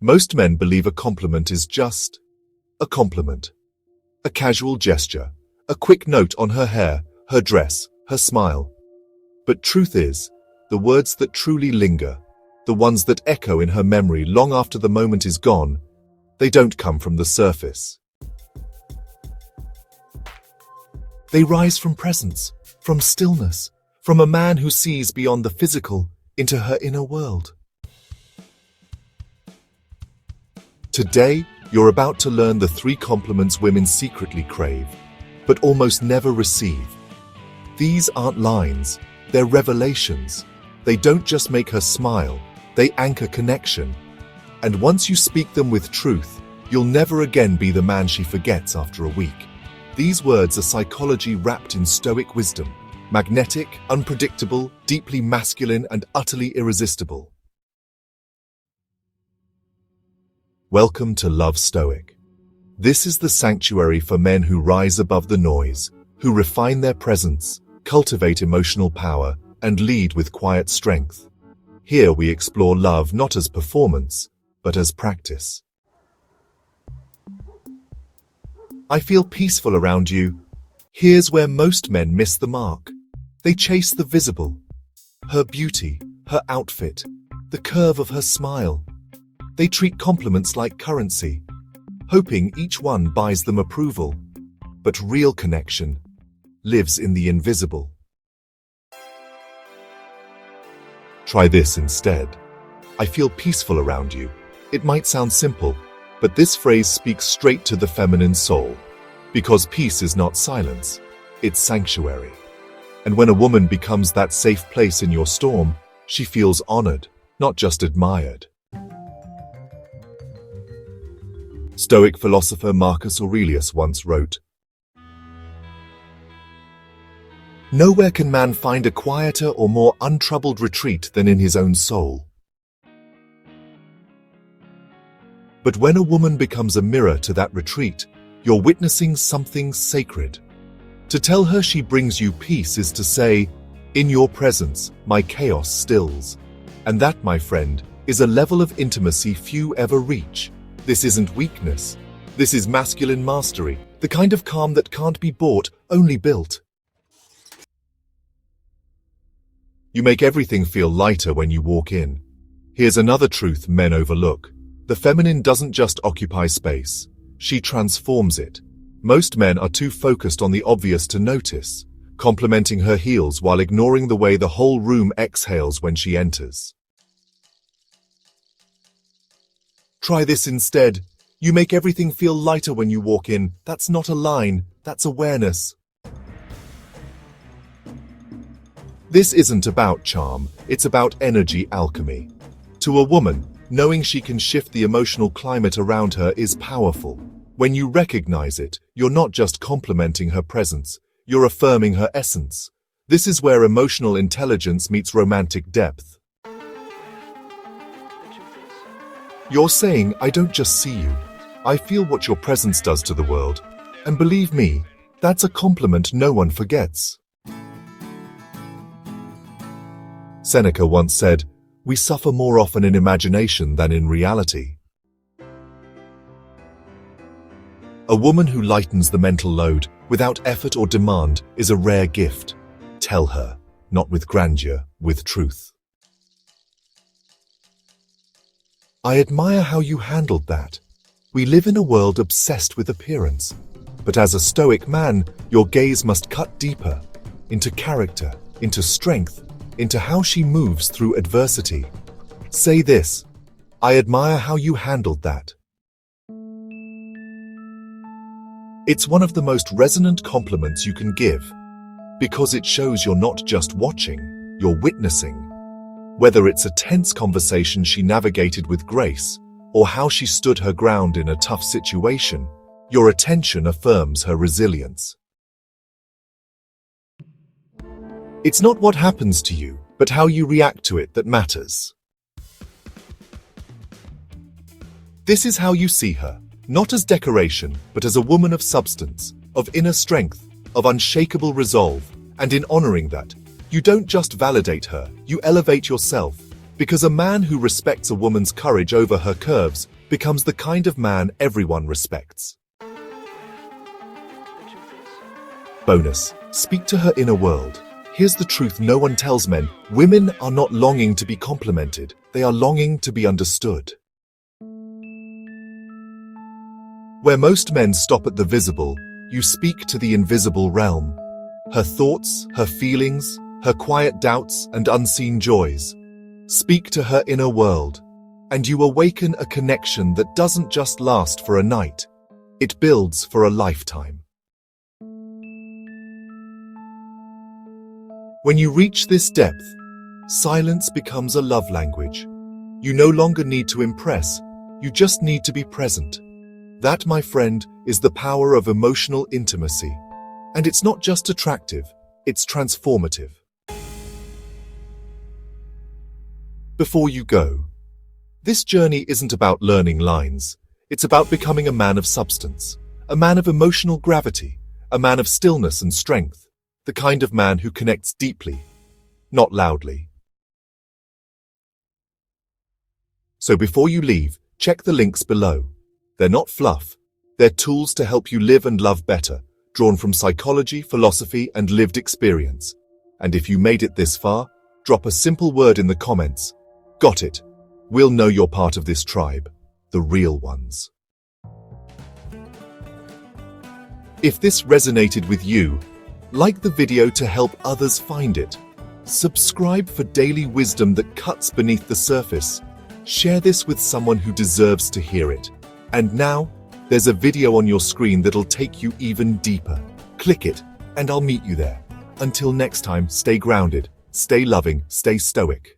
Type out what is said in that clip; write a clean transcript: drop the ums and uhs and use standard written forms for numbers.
Most men believe a compliment is just a compliment, a casual gesture, a quick note on her hair, her dress, her smile. But truth is, the words that truly linger, the ones that echo in her memory long after the moment is gone, they don't come from the surface. They rise from presence, from stillness, from a man who sees beyond the physical into her inner world. Today, you're about to learn the 3 compliments women secretly crave, but almost never receive. These aren't lines, they're revelations. They don't just make her smile, they anchor connection. And once you speak them with truth, you'll never again be the man she forgets after a week. These words are psychology wrapped in Stoic wisdom, magnetic, unpredictable, deeply masculine, and utterly irresistible. Welcome to Love Stoic. This is the sanctuary for men who rise above the noise, who refine their presence, cultivate emotional power, and lead with quiet strength. Here we explore love not as performance, but as practice. I feel peaceful around you. Here's where most men miss the mark. They chase the visible. Her beauty, her outfit, the curve of her smile. They treat compliments like currency, hoping each one buys them approval. But real connection lives in the invisible. Try this instead. I feel peaceful around you. It might sound simple, but this phrase speaks straight to the feminine soul. Because peace is not silence, it's sanctuary. And when a woman becomes that safe place in your storm, she feels honored, not just admired. Stoic philosopher Marcus Aurelius once wrote, "Nowhere can man find a quieter or more untroubled retreat than in his own soul." But when a woman becomes a mirror to that retreat, you're witnessing something sacred. To tell her she brings you peace is to say, "In your presence, my chaos stills." And that, my friend, is a level of intimacy few ever reach. This isn't weakness. This is masculine mastery, the kind of calm that can't be bought, only built. You make everything feel lighter when you walk in. Here's another truth men overlook. The feminine doesn't just occupy space. She transforms it. Most men are too focused on the obvious to notice, complimenting her heels while ignoring the way the whole room exhales when she enters. Try this instead. You make everything feel lighter when you walk in. That's not a line, that's awareness. This isn't about charm, it's about energy alchemy. To a woman, knowing she can shift the emotional climate around her is powerful. When you recognize it, you're not just complimenting her presence, you're affirming her essence. This is where emotional intelligence meets romantic depth. You're saying, "I don't just see you. I feel what your presence does to the world." And believe me, that's a compliment no one forgets. Seneca once said, "We suffer more often in imagination than in reality." A woman who lightens the mental load without effort or demand is a rare gift. Tell her, not with grandeur, with truth. I admire how you handled that. We live in a world obsessed with appearance. But as a Stoic man, your gaze must cut deeper, into character, into strength, into how she moves through adversity. Say this, "I admire how you handled that." It's one of the most resonant compliments you can give, because it shows you're not just watching, you're witnessing. Whether it's a tense conversation she navigated with grace, or how she stood her ground in a tough situation, your attention affirms her resilience. It's not what happens to you, but how you react to it that matters. This is how you see her, not as decoration, but as a woman of substance, of inner strength, of unshakable resolve, and in honoring that, you don't just validate her, you elevate yourself. Because a man who respects a woman's courage over her curves becomes the kind of man everyone respects. Bonus: speak to her inner world. Here's the truth no one tells men. Women are not longing to be complimented. They are longing to be understood. Where most men stop at the visible, you speak to the invisible realm. Her thoughts, her feelings, her quiet doubts and unseen joys. Speak to her inner world, and you awaken a connection that doesn't just last for a night. It builds for a lifetime. When you reach this depth, silence becomes a love language. You no longer need to impress, you just need to be present. That, my friend, is the power of emotional intimacy. And it's not just attractive, it's transformative. Before you go, this journey isn't about learning lines. It's about becoming a man of substance, a man of emotional gravity, a man of stillness and strength. The kind of man who connects deeply, not loudly. So before you leave, check the links below. They're not fluff. They're tools to help you live and love better, drawn from psychology, philosophy, and lived experience. And if you made it this far, drop a simple word in the comments. Got it. We'll know you're part of this tribe, the real ones. If this resonated with you, like the video to help others find it. Subscribe for daily wisdom that cuts beneath the surface. Share this with someone who deserves to hear it. And now, there's a video on your screen that'll take you even deeper. Click it, and I'll meet you there. Until next time, stay grounded, stay loving, stay stoic.